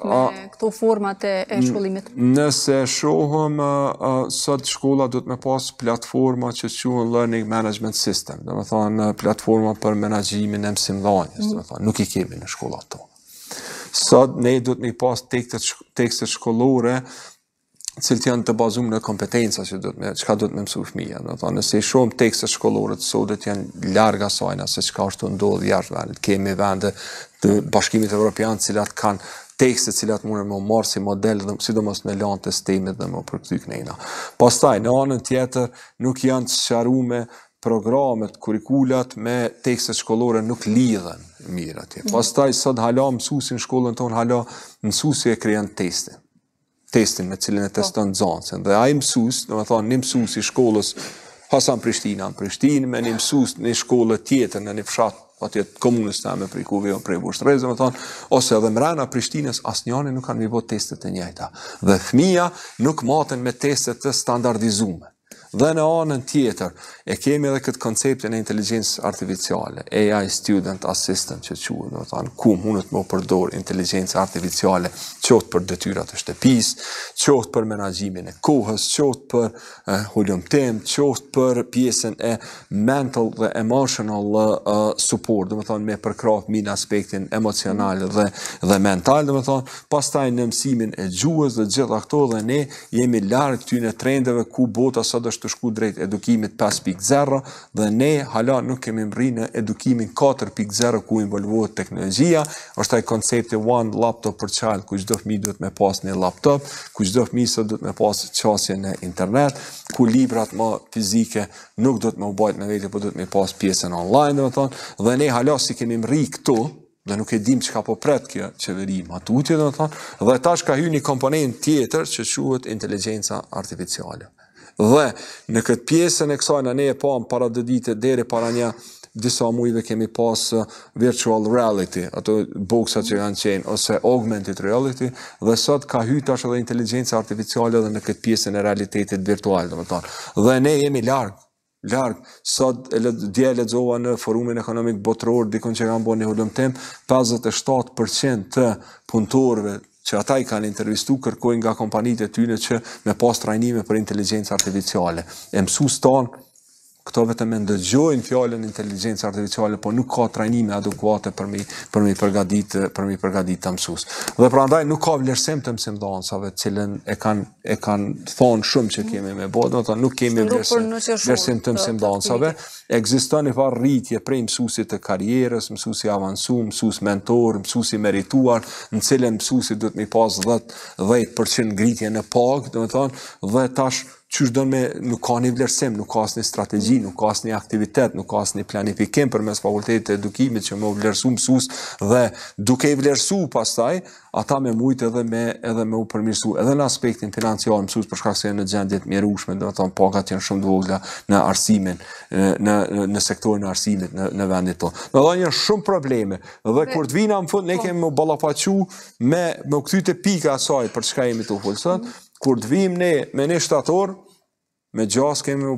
me këto format e shkollimit? Nëse shohëm sot shkolla do të me pas platforma që quhen Learning Management System, do me thonë platforma për menaxhimin e mësimdhënies, do me thonë nuk I kemi në shkollat tonë. Sot ne do të me pas tekstet shkollore cilët janë të bazuar në kompetenca çka do të më mësoj fëmia, do të thonë nëse I shohim tekstet shkollore të sotët janë larg asaj se çka është ndodhur jashtë vendit. Kemi vende të Bashkimit Evropian të cilat kanë tekste të cilat mundën me marrë si model dhe sidomos në lanë të sistemit dhe më përkthy kënejna. Pastaj në anën tjetër nuk janë të sqaruar programet, kurikulat me tekstet shkollore nuk lidhen mirë atje. Pastaj sot hala mësuesi në shkollën tonë hala mësuesi e krijon testin me cilin e teston nxënësin. Dhe ai mësues, domethënë një mësues I shkollës Hasan Prishtina në Prishtinë, me një mësues në një shkollë tjetër në një fshat atje të komunës teme prej Kuvë, prej Vushtrezë, domethënë, ose edhe mrena Prishtinës asnjëri nuk kanë bëu testet e njëjta. Dhe fëmia nuk maten me testet të standardizuara. Dhe në anën tjetër, e kemi edhe këtë konceptin e inteligjencës artificiale, AI Student Assistant që quhet, do të thonë, ku mundet më përdor inteligjencë artificiale, qoftë për detyrat e shtëpisë, qoftë për menaxhimin e kohës, qoftë për hulumtim, qoftë për pjesën e mental dhe emotional support, do të thonë me përkrah min aspektin emocional dhe mental, do të thonë, pastaj në mësimin e gjuhës dhe gjitha këto dhe ne jemi larg këtyre trendeve ku bota sot është të shku drejt edukimit 5.0 dhe ne hala nuk kemi mri në edukimin 4.0 ku involvohet teknologjia, është ai koncepti one laptop per child, ku çdo fëmijë duhet me pas një laptop, ku çdo fëmijë sot duhet me pas qasje në internet, ku librat më fizike nuk duhet me u bajt me vete, por duhet me pas pjesën online, domethënë, dhe ne hala si kemi mri këtu, dhe nuk e dim çka po pret kjo qeveri matutje, domethënë, dhe tash ka hyrë një komponent tjetër që quhet inteligjenca artificiale. Dhe në këtë pjesën e kësaj ne e pam para dite deri para disa mujve kemi pas virtual reality, ato boksat që kanë qenë, ose augmented reality, dhe sot ka hyrë tash edhe inteligjenca artificiale edhe në këtë pjesën e realitetit virtual, domethënë. Dhe ne jemi larg, sot dje lexova në forumin ekonomik botëror dikon që kanë bërë një hulumtim, 57% të punëtorëve që ata I kanë intervistu kërkojnë nga kompanitë e tyre që me pas trajnime për inteligjencë artificiale. E mësues tanë, këto vetëm e ndëgjojnë fjalën inteligjencë artificiale, po nuk ka trajnime adekuate për mi përgatit të mësues. Dhe prandaj nuk ka vlerësim të mësimdhënësave, cilën e kanë thonë shumë që kemi me bë, domethënë nuk kemi vlerësim të mësimdhënësave. Ekziston një farë rritje prej mësuesit të karrierës, mësuesi avancuar, mësues mentor, mësuesi merituar, në cilën mësuesi duhet mi pas 10% ngritje në pagë, domethënë, dhe tash qysh do me nuk ka një vlerësim, nuk ka asnjë strategji, nuk ka asnjë aktivitet, nuk ka asnjë planifikim përmes fakultetit të edukimit që më vlerësu mësues dhe duke I vlerësu pastaj ata me mujt edhe me u përmirësu edhe në aspektin financiar mësues për shkak se janë në gjendje të mjerueshme, domethënë pagat janë shumë të vogla në arsimin, në sektorin e arsimit në vendin tonë. Domethënë janë shumë probleme dhe kur të vina në fund ne kemi u ballafaqu me kthyte pika asaj për çka jemi të folur sot, kur të vim ne me një shtator me gjas kemi u